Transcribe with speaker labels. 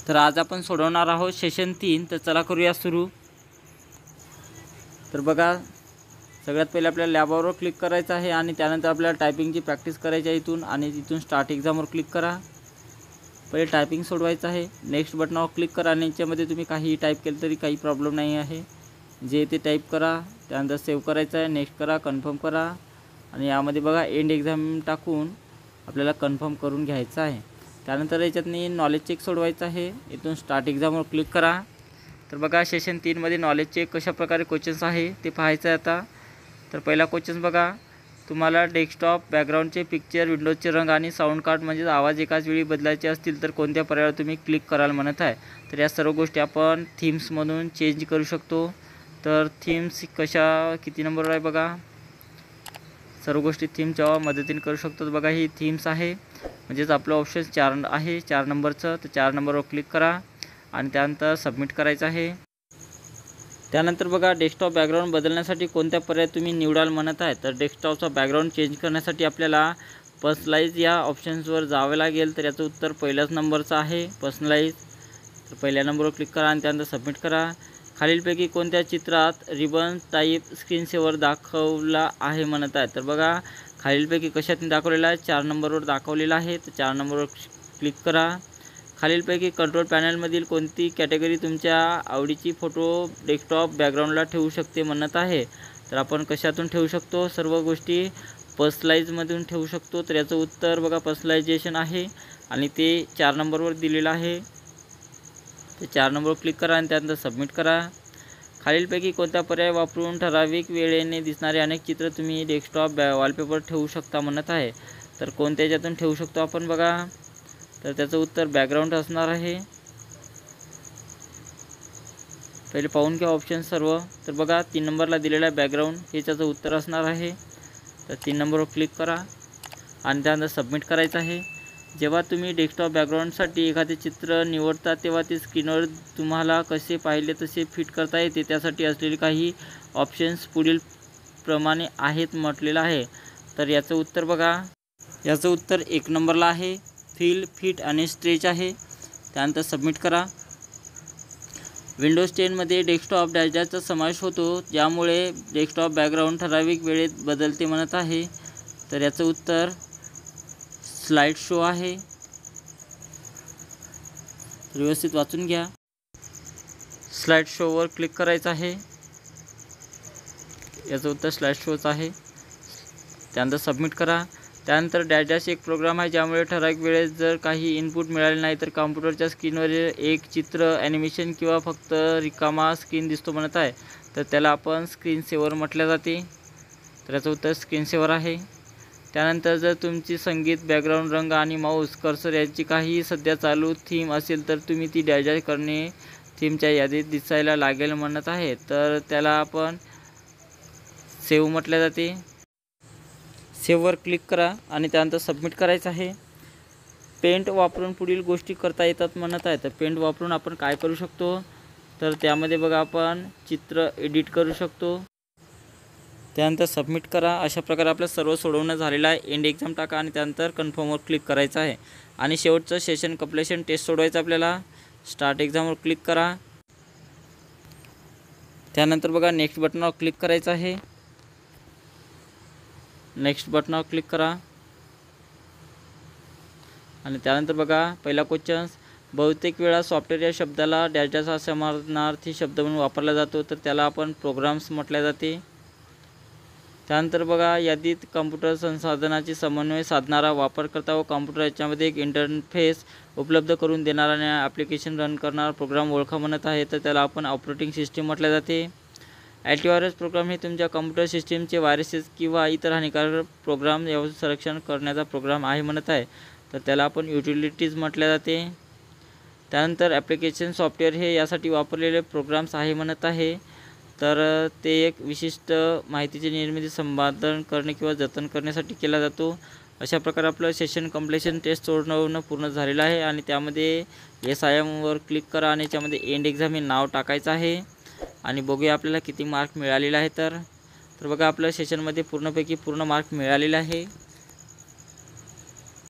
Speaker 1: तर आज आपण सोडवणार आहोत सेशन 3। तर चला करूया सुरू। तर बघा, सगळ्यात पहिले आपल्याला लॅबवर क्लिक करायचं आहे आणि त्यानंतर आपल्याला टायपिंगची प्रॅक्टिस करायची आहे इथून, आणि तिथून स्टार्ट एक्झामवर क्लिक करा। पहिले टायपिंग सोडवायचं आहे, नेक्स्ट बटनावर क्लिक करा आणि याच्यामध्ये तुम्ही काही टाईप केलं तरी काही प्रॉब्लेम नाही आहे, जे ते टाईप करा। त्यानंतर सेव्ह करायचं आहे, नेक्स्ट करा, कन्फर्म करा आणि यामध्ये बघा एंड एक्झाम टाकून आपल्याला कन्फर्म करून घ्यायचं आहे। त्यानंतर याच्यातनी नॉलेज चेक सोडवायचं आहे, इथून स्टार्ट एक्झामवर क्लिक करा। तर बघा, सेशन 3 मध्ये नॉलेज चेक कशा प्रकारे क्वेश्चन्स आहे ते पाहायचं आहे आता। तर पहिला क्वेश्चन बघा, तुम्हाला डेस्कटॉप बॅकग्राऊंडचे पिक्चर, विंडोजचे रंग आणि साऊंड कार्ड म्हणजे आवाज एकाच वेळी बदलायचे असतील तर कोणत्या पर्यायावर तुम्ही क्लिक कराल म्हणत आहे। तर या सर्व गोष्टी आपण थीम्समधून चेंज करू शकतो। तर थीम्स कशा किती नंबरवर आहे बघा, सर्व गोष्टी थीमच्या मदतीने करू शकतो। बघा, ही थीम्स आहे, म्हणजेच आपलं ऑप्शन 4 आहे, 4 नंबरचं। तर 4 नंबरवर क्लिक करा आणि त्यानंतर सबमिट करायचं आहे। त्यानंतर बघा, डेस्कटॉप बॅकग्राऊंड बदलण्यासाठी कोणत्या पर्याय तुम्ही निवडाल म्हणत आहे। तर डेस्कटॉपचा बॅकग्राऊंड चेंज करण्यासाठी आपल्याला पर्सनलाइज या ऑप्शन्सवर जावे लागेल। तर याचं उत्तर पहिल्याच नंबरचं आहे, पर्सनलाइज। तर पहिल्या नंबरवर क्लिक करा आणि त्यानंतर सबमिट करा। खालीलपैकी कोणत्या चित्रात रिबन टाईप स्क्रीनसेवर दाखवला आहे म्हणत आहे। तर बघा, खालीलपैकी कशात दाखवलेला आहे, 4 नंबरवर दाखवलेला आहे। तर 4 नंबरवर क्लिक करा। खालीलपैकी कंट्रोल पॅनलमधील कोणती कॅटेगरी तुमच्या आवडीची फोटो डेस्कटॉप बॅकग्राऊंडला ठेवू शकते म्हणत आहे। तर आपण कशातून ठेवू शकतो, सर्व गोष्टी पर्सनलाइजमधून ठेवू शकतो। तर याचं उत्तर बघा पर्सनलायझेशन आहे आणि ते 4 नंबरवर दिलेलं आहे। ते 4 नंबरवर क्लिक करा आणि त्यानंतर सबमिट करा। खालीलपैकी कोणत्या पर्याय वापरून ठराविक वेळेने दिसणारे अनेक चित्र तुम्ही डेस्कटॉप वॉलपेपर ठेवू शकता म्हणत आहे। तर कोणत्या याच्यातून ठेवू शकतो आपण बघा, तर त्याचं उत्तर बॅकग्राऊंड असणार आहे। पहिले पाहून घ्या ऑप्शन सर्व। तर बघा, 3 नंबरला दिलेला आहे बॅकग्राऊंड, हे त्याचं उत्तर असणार आहे। तर 3 नंबरवर क्लिक करा आणि त्यानंतर सबमिट करायचं आहे। जेव्हा तुम्ही डेस्कटॉप बॅकग्राऊंडसाठी एखादे चित्र निवडता तेव्हा ते स्क्रीनवर तुम्हाला कसे पाहिले तसे फिट करता येते। त्यासाठी असलेले काही ऑप्शन्स पुढील प्रमाणे आहेत म्हटलेलं आहे। तर याचं उत्तर बघा, याचं उत्तर 1 नंबरला आहे, फिल, फिट आणि स्ट्रेच आहे। त्यानंतर सबमिट करा। विंडोज 10 मध्ये डेस्कटॉप डॅशचा समावेश होतो, ज्यामुळे डेस्कटॉप बॅकग्राऊंड ठराविक वेळेत बदलते म्हणत आहे। तर याचं उत्तर स्लाइड शो आहे। व्यवस्थित वाचून घ्या। स्लाइड शोवर क्लिक करायचं आहे, याचं उत्तर स्लाइड शोच आहे। त्यानंतर सबमिट करा। त्यानंतर डॅश एक प्रोग्राम आहे, ज्यामुळे ठराविक वेळेत जर काही इनपुट मिळाले नाही तर कॉम्प्युटरच्या स्क्रीनवर एक चित्र, ॲनिमेशन किंवा फक्त रिकामा स्क्रीन दिसतो म्हणत आहे। तर त्याला आपण स्क्रीन सेव्हर म्हटले जाते। तर याचं उत्तर स्क्रीन सेव्हर आहे। त्यानंतर जर तुमची संगीत, बॅकग्राऊंड, रंग आणि माऊस कर्सर यांची काही सध्या चालू थीम असेल तर तुम्ही ती डॅश करणे थीमच्या यादीत दिसायला लागेल म्हणत आहे। तर त्याला आपण सेव्ह म्हटले जाते। सेव्हवर क्लिक करा आणि त्यानंतर सबमिट करायचं आहे। पेंट वापरून पुढील गोष्टी करता येतात म्हणत आहे। तर पेंट वापरून आपण काय करू शकतो, तर त्यामध्ये बघा आपण चित्र एडिट करू शकतो। त्यानंतर सबमिट करा। अशा प्रकारे आपलं सर्व सोडवणं झालेलं आहे। एंड एक्झाम टाका आणि त्यानंतर कन्फर्मवर क्लिक करायचं आहे आणि शेवटचं सेशन कंप्लीशन टेस्ट सोडवायचं आपल्याला। स्टार्ट एक्झामवर क्लिक करा, त्यानंतर बघा नेक्स्ट बटनावर क्लिक करायचं आहे। नेक्स्ट बटनावर क्लिक करा आणि त्यानंतर बघा पहिला क्वेश्चन, बहुतेक वेळा सॉफ्टवेअर या शब्दाला डॅशचा समानार्थी शब्द म्हणून वापरला जातो, तर त्याला आपण प्रोग्राम्स म्हटले जाते। त्यानंतर बघा, यादीत कॉम्प्युटर संसाधनाची समन्वय साधणारा वापरकर्ता व कॉम्प्युटर याच्यामध्ये एक इंटरफेस उपलब्ध करून देणारा आणि ॲप्लिकेशन रन करणारा प्रोग्राम ओळखा म्हणत आहे। तर त्याला आपण ऑपरेटिंग सिस्टीम म्हटले जाते। अँटीव्हायरस प्रोग्राम हे तुमच्या कॉम्प्युटर सिस्टीमचे व्हायरसेस किंवा इतर हानिकारक प्रोग्राम यावर संरक्षण करण्याचा प्रोग्राम आहे म्हणत आहे। तर त्याला आपण युटिलिटीज म्हटले जाते। त्यानंतर ॲप्लिकेशन सॉफ्टवेअर हे यासाठी वापरलेले प्रोग्राम्स आहे म्हणत आहे। तर ते एक विशिष्ट माहितीची निर्मिती, संपादन करणे किंवा जतन करण्यासाठी केला जातो। अशा प्रकारे आपलं सेशन कंप्लीशन टेस्ट सोडवणं पूर्ण झालेलं आहे आणि त्यामध्ये SIMवर क्लिक करा आणि याच्यामध्ये एंड एक्झाम हे नाव टाकायचं आहे आणि बघूया आपल्याला किती मार्क मिळालेले आहे। तर बघा, आपल्या सेशनमध्ये पूर्णपैकी पूर्ण मार्क मिळालेले आहे।